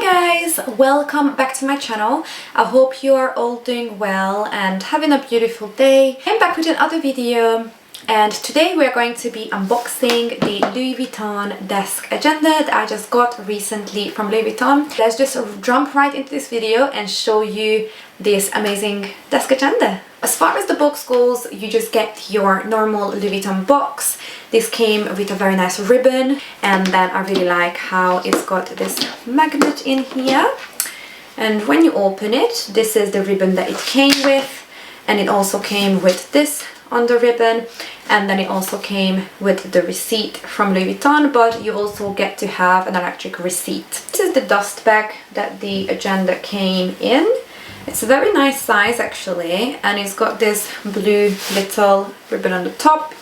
Hi guys, welcome back to my channel. I hope you are all doing well and having a beautiful day. I'm back with another video, and today we are going to be unboxing the Louis Vuitton Desk Agenda that I just got recently from Louis Vuitton. Let's just jump right into this video and show you this amazing desk agenda. As far as the box goes, you just get your normal Louis Vuitton box. This came with a very nice ribbon, and then I really like how it's got this magnet in here. And when you open it, this is the ribbon that it came with, and it also came with this on the ribbon, and then it also came with the receipt from Louis Vuitton, but you also get to have an electric receipt. This is the dust bag that the agenda came in. It's a very nice size actually, and it's got this blue little ribbon on the top,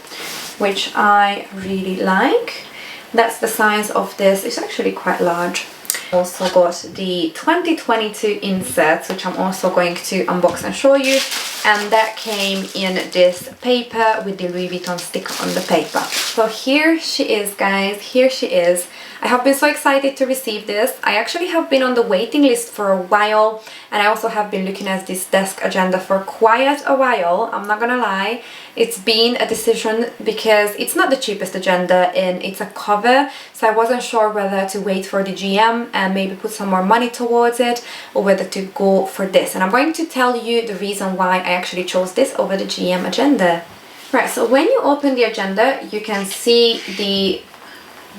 which I really like. That's the size of this. It's actually quite large. Also got the 2022 inserts, which I'm also going to unbox and show you, and that came in this paper with the Louis Vuitton sticker on the paper. So here she is, guys, here she is. I have been so excited to receive this. I actually have been on the waiting list for a while, and I also have been looking at this desk agenda for quite a while. I'm not gonna lie, it's been a decision because it's not the cheapest agenda and it's a cover, so I wasn't sure whether to wait for the GM and maybe put some more money towards it, or whether to go for this. And I'm going to tell you the reason why I actually chose this over the GM agenda. Right, so when you open the agenda, you can see the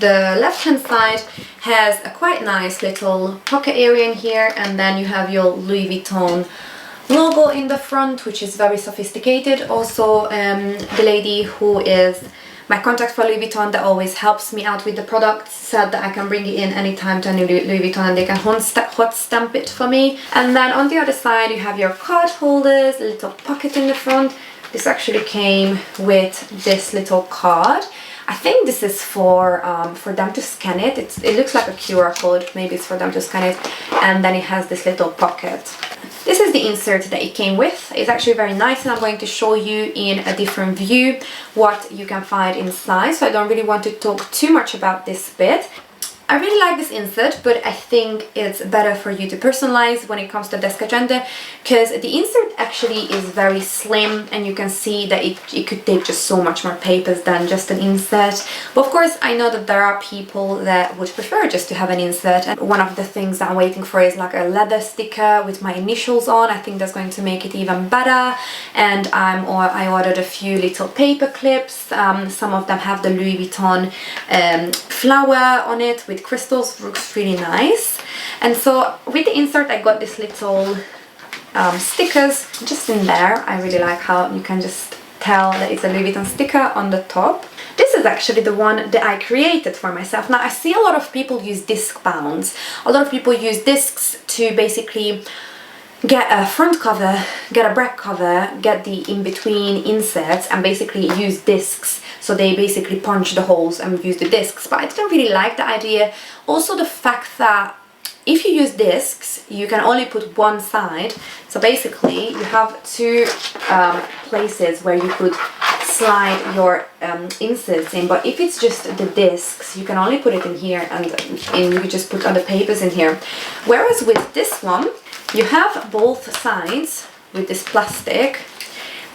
left hand side has a quite nice little pocket area in here, and then you have your Louis Vuitton logo in the front, which is very sophisticated. Also, the lady who is my contact for Louis Vuitton that always helps me out with the products said that I can bring it in anytime to a new Louis Vuitton and they can hot stamp it for me. And then on the other side you have your card holders, a little pocket in the front. This actually came with this little card. I think this is for them to scan it. It looks like a QR code, maybe it's for them to scan it, and then it has this little pocket. This is the insert that it came with. It's actually very nice, and I'm going to show you in a different view what you can find inside, so I don't really want to talk too much about this bit. I really like this insert, but I think it's better for you to personalize when it comes to desk agenda, because the insert actually is very slim, and you can see that it could take just so much more papers than just an insert. But of course, I know that there are people that would prefer just to have an insert, and one of the things that I'm waiting for is like a leather sticker with my initials on. I think that's going to make it even better. And I ordered a few little paper clips. Some of them have the Louis Vuitton flower on it with crystals. Looks really nice. And so with the insert I got this little stickers just in there. I really like how you can just tell that it's a Louis Vuitton sticker on the top. This is actually the one that I created for myself. Now I see a lot of people use disc bounds. A lot of people use discs to basically get a front cover, get a back cover, get the in-between inserts, and basically use discs. So they basically punch the holes and use the discs. But I didn't really like the idea. Also the fact that if you use discs, you can only put one side. So basically you have two places where you could slide your inserts in, but if it's just the discs, you can only put it in here, and you could just put other papers in here. Whereas with this one, you have both sides with this plastic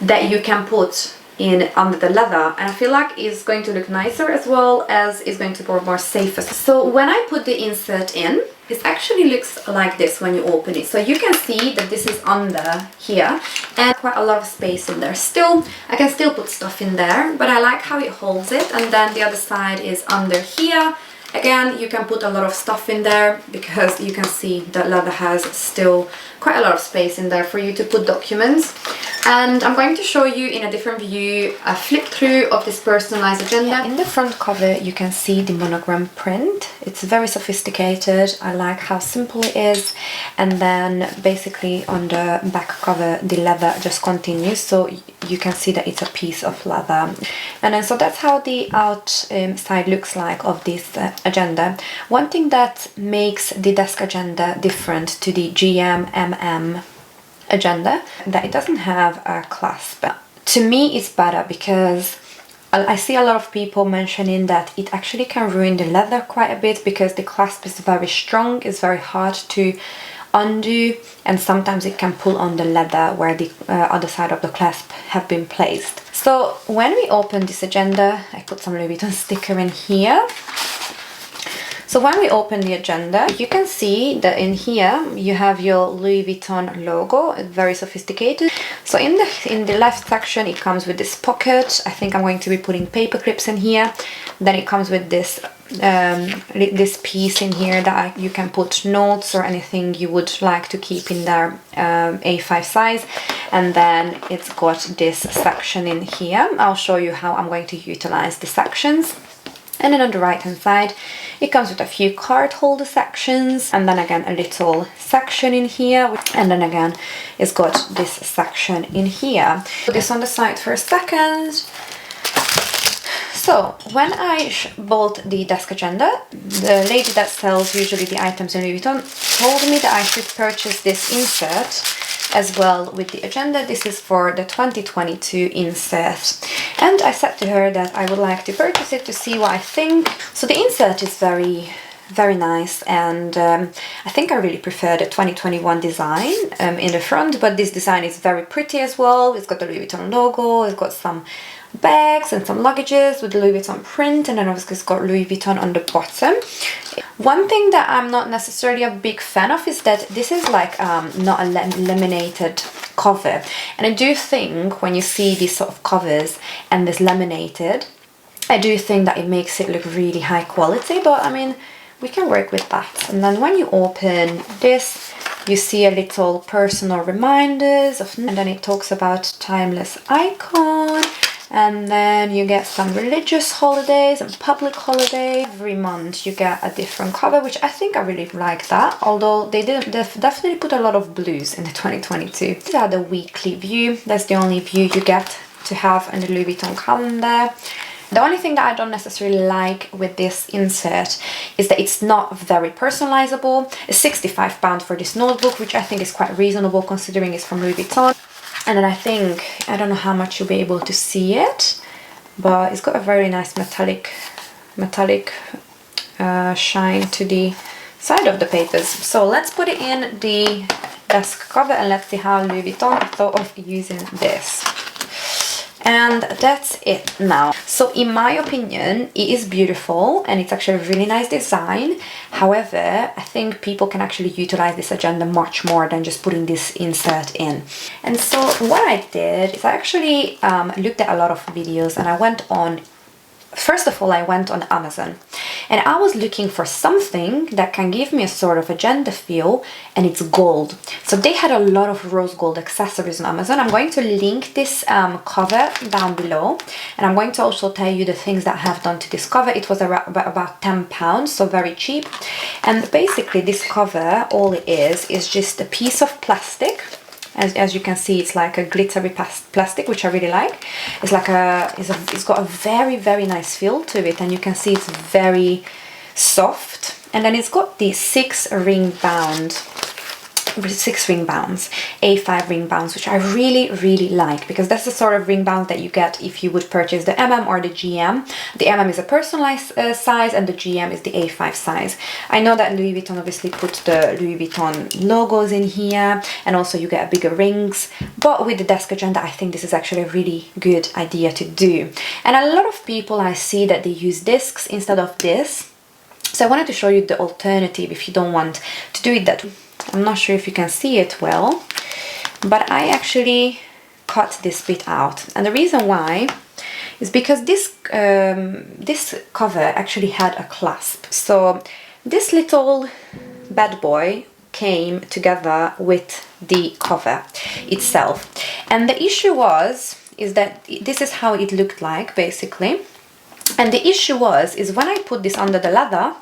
that you can put in under the leather, and I feel like it's going to look nicer, as well as it's going to be more safer. So when I put the insert in, it actually looks like this when you open it. So you can see that this is under here, and quite a lot of space in there. Still, I can still put stuff in there, but I like how it holds it. And then the other side is under here. Again, you can put a lot of stuff in there, because you can see that leather has still quite a lot of space in there for you to put documents. And I'm going to show you in a different view a flip through of this personalized agenda. In the front cover you can see the monogram print. It's very sophisticated. I like how simple it is. And then basically on the back cover the leather just continues, so you can see that it's a piece of leather. And then so that's how the outside looks like of this agenda. One thing that makes the desk agenda different to the GM agenda, that it doesn't have a clasp. To me it's better, because I see a lot of people mentioning that it actually can ruin the leather quite a bit because the clasp is very strong, it's very hard to undo, and sometimes it can pull on the leather where the other side of the clasp have been placed. So when we open this agenda, I put some Louis Vuitton sticker in here. So when we open the agenda, you can see that in here you have your Louis Vuitton logo, very sophisticated. So in the left section it comes with this pocket. I think I'm going to be putting paper clips in here. Then it comes with this this piece in here that you can put notes or anything you would like to keep in their A5 size. And then it's got this section in here. I'll show you how I'm going to utilize the sections. And then on the right hand side it comes with a few card holder sections, and then again a little section in here, and then again it's got this section in here. Put this on the side for a second. So when I bought the desk agenda, the lady that sells usually the items in Louis Vuitton told me that I should purchase this insert as well with the agenda. This is for the 2022 insert, and I said to her that I would like to purchase it to see what I think. So the insert is very nice, and I think I really prefer the 2021 design in the front, but this design is very pretty as well. It's got the Louis Vuitton logo, it's got some bags and some luggages with the Louis Vuitton print, and then obviously it's got Louis Vuitton on the bottom. One thing that I'm not necessarily a big fan of is that this is like not a laminated cover, and I do think when you see these sort of covers and this laminated, I do think that it makes it look really high quality, but I mean, we can work with that. And then when you open this, you see a little personal reminders of, and then it talks about timeless icon. And then you get some religious holidays and public holidays. Every month you get a different cover, which I think I really like that. Although they definitely put a lot of blues in the 2022. These are the weekly view. That's the only view you get to have in the Louis Vuitton calendar. The only thing that I don't necessarily like with this insert is that it's not very personalizable. It's £65 for this notebook, which I think is quite reasonable considering it's from Louis Vuitton. And then I don't know how much you'll be able to see it, but it's got a very nice metallic shine to the side of the papers. So let's put it in the desk cover and let's see how Louis Vuitton thought of using this. And that's it now. So in my opinion, it is beautiful and it's actually a really nice design. However, I think people can actually utilize this agenda much more than just putting this insert in. And so what I did is I actually looked at a lot of videos, and I went on, first of all, I went on Amazon, and I was looking for something that can give me a sort of agenda feel, and it's gold. So they had a lot of rose gold accessories on Amazon. I'm going to link this cover down below, and I'm going to also tell you the things that I have done to this cover. It was about £10, so very cheap. And basically this cover, all it is just a piece of plastic. As you can see, it's like a glittery plastic, which I really like. It's like it's got a very nice feel to it, and you can see it's very soft. And then it's got these 6 ring bounds, A5 ring bounds, which I really like, because that's the sort of ring bound that you get if you would purchase the MM or the GM. The MM is a personalized size, and the GM is the A5 size. I know that Louis Vuitton obviously put the Louis Vuitton logos in here, and also you get bigger rings, but with the desk agenda I think this is actually a really good idea to do. And a lot of people, I see that they use discs instead of this, so I wanted to show you the alternative if you don't want to do it that way. I'm not sure if you can see it well, but I actually cut this bit out, and the reason why is because this cover actually had a clasp. So this little bad boy came together with the cover itself, and the issue is that this is how it looked like basically. And the issue is when I put this under the leather,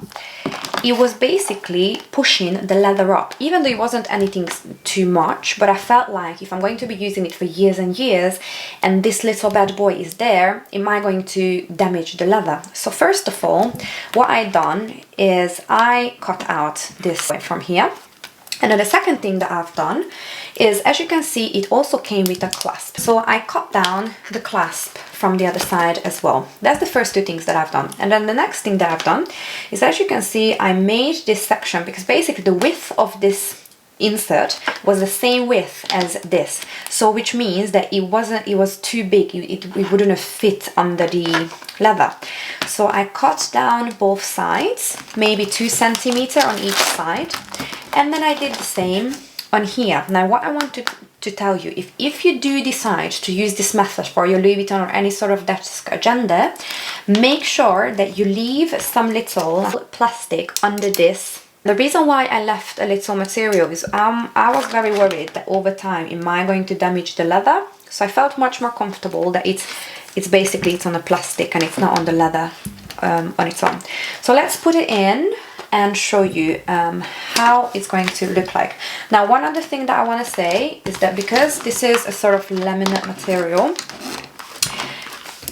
it was basically pushing the leather up, even though it wasn't anything too much, but I felt like if I'm going to be using it for years and years and this little bad boy is there, am I going to damage the leather? So first of all, what I done is I cut out this from here. And then the second thing that I've done is, as you can see, it also came with a clasp. So I cut down the clasp from the other side as well. That's the first two things that I've done. And then the next thing that I've done is, as you can see, I made this section because basically the width of this insert was the same width as this, so which means that it was too big, it wouldn't have fit under the leather. So I cut down both sides, maybe 2 centimeters on each side, and then I did the same on here. Now what I want to tell you, if you do decide to use this method for your Louis Vuitton or any sort of desk agenda, make sure that you leave some little plastic under this. The reason why I left a little material is I was very worried that over time, am I going to damage the leather? So I felt much more comfortable that it's basically on a plastic and it's not on the leather on its own. So let's put it in and show you how it's going to look like. Now, one other thing that I want to say is that because this is a sort of laminate material,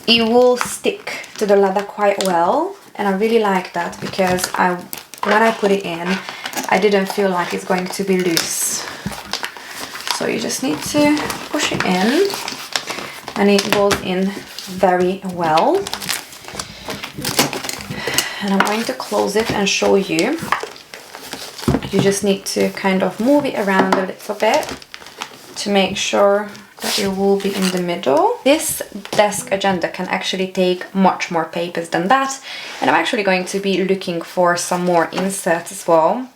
it will stick to the leather quite well, and I really like that because when I put it in, I didn't feel like it's going to be loose. So you just need to push it in and it goes in very well. And I'm going to close it and show you. You just need to kind of move it around a little bit to make sure that it will be in the middle. This desk agenda can actually take much more papers than that, and I'm actually going to be looking for some more inserts as well.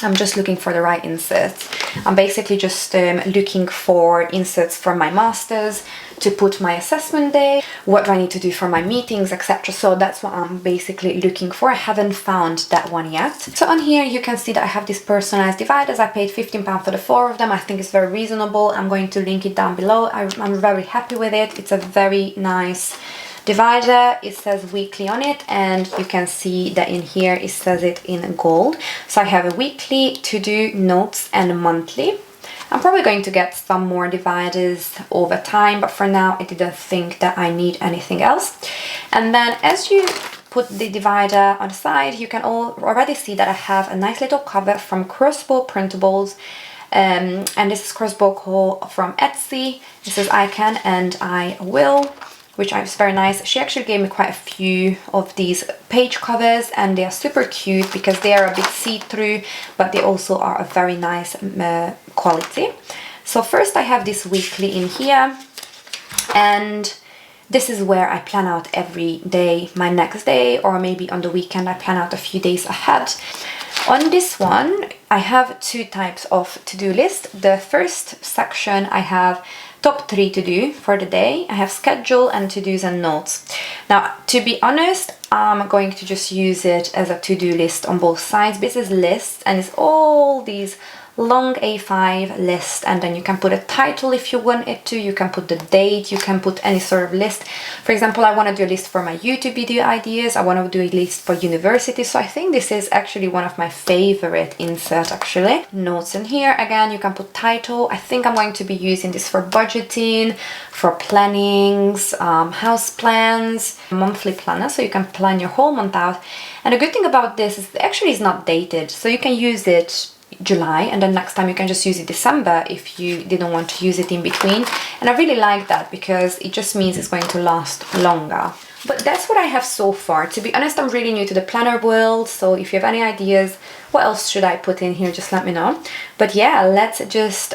I'm just looking for the right inserts. I'm basically just looking for inserts for my masters, to put my assessment day, what do I need to do for my meetings, etc. So that's what I'm basically looking for. I haven't found that one yet. So on here you can see that I have these personalized dividers. I paid £15 for the 4 of them. I think it's very reasonable. I'm going to link it down below. I'm very happy with it. It's a very nice divider. It says weekly on it, and you can see that in here it says it in gold. So I have a weekly, to-do, notes, and a monthly. I'm probably going to get some more dividers over time, but for now I didn't think that I need anything else. And then as you put the divider on the side, you can already see that I have a nice little cover from Crossbow Printables. And this is Crossbow Co. from Etsy. This is I Can and I Will, which is very nice. She actually gave me quite a few of these page covers, and they are super cute because they are a bit see-through, but they also are a very nice quality. So first I have this weekly in here, and this is where I plan out every day my next day, or maybe on the weekend I plan out a few days ahead. On this one I have 2 types of to-do list. The first section I have top 3 to do for the day. I have schedule and to-dos and notes. Now, to be honest, I'm going to just use it as a to-do list on both sides. This is lists, and it's all these long A5 list, and then you can put a title if you want it to, you can put the date, you can put any sort of list. For example, I want to do a list for my YouTube video ideas, I want to do a list for university, so I think this is actually one of my favorite inserts actually. Notes in here, again, you can put title. I think I'm going to be using this for budgeting, for plannings, house plans, monthly planner, so you can plan your whole month out. And the good thing about this is actually it's not dated, so you can use it July, and then next time you can just use it December if you didn't want to use it in between. And I really like that because it just means it's going to last longer. But that's what I have so far. To be honest, I'm really new to the planner world, so if you have any ideas what else should I put in here, just let me know. But yeah, let's just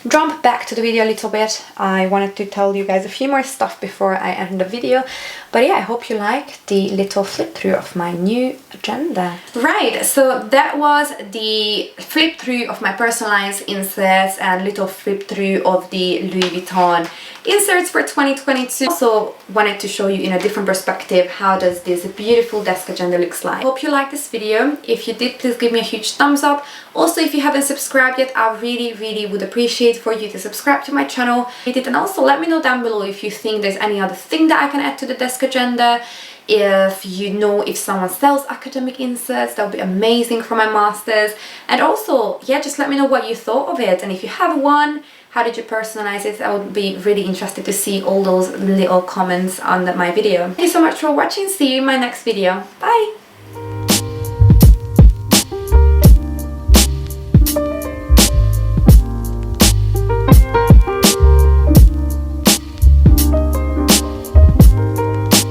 jump back to the video a little bit. I wanted to tell you guys a few more stuff before I end the video, but yeah, I hope you like the little flip through of my new agenda. Right, so that was the flip through of my personalized inserts and little flip through of the Louis Vuitton inserts for 2022. Also wanted to show you in a different perspective how does this beautiful desk agenda looks like. Hope you liked this video. If you did, please give me a huge thumbs up. Also, if you haven't subscribed yet, I really would appreciate for you to subscribe to my channel. And also let me know down below if you think there's any other thing that I can add to the desk agenda. If you know if someone sells academic inserts, that would be amazing for my masters. And also, yeah, just let me know what you thought of it, and if you have one, how did you personalize it? I would be really interested to see all those little comments on my video. Thank you so much for watching. See you in my next video. Bye!